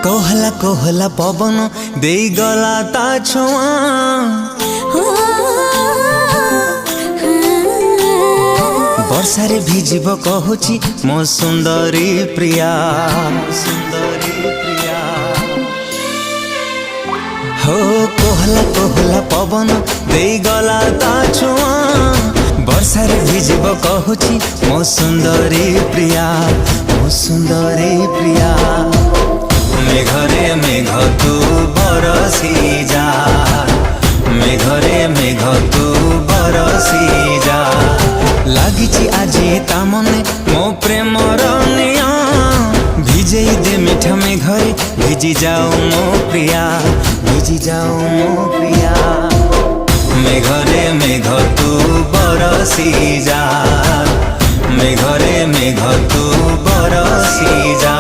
कोहला कोहला पवन दे गला ता छुआ वर्षारे भिजिब कहूची मो सुंदरी प्रिया हो कोहला कोहला पवन दे गला ता छुआ वर्षारे भिजिब कहूची मो सुंदरी प्रिया मेघरे मेघ तू बरसी जा मेघरे मेघ तू बरसी जा लागिची आजी ता मने मो प्रेमर निया भिजेई दे मीठा मेघरे भिजी जाओ मो प्रिया मेघरे मेघ तू बरसी जा मेघरे मेघ तू बरसी जा।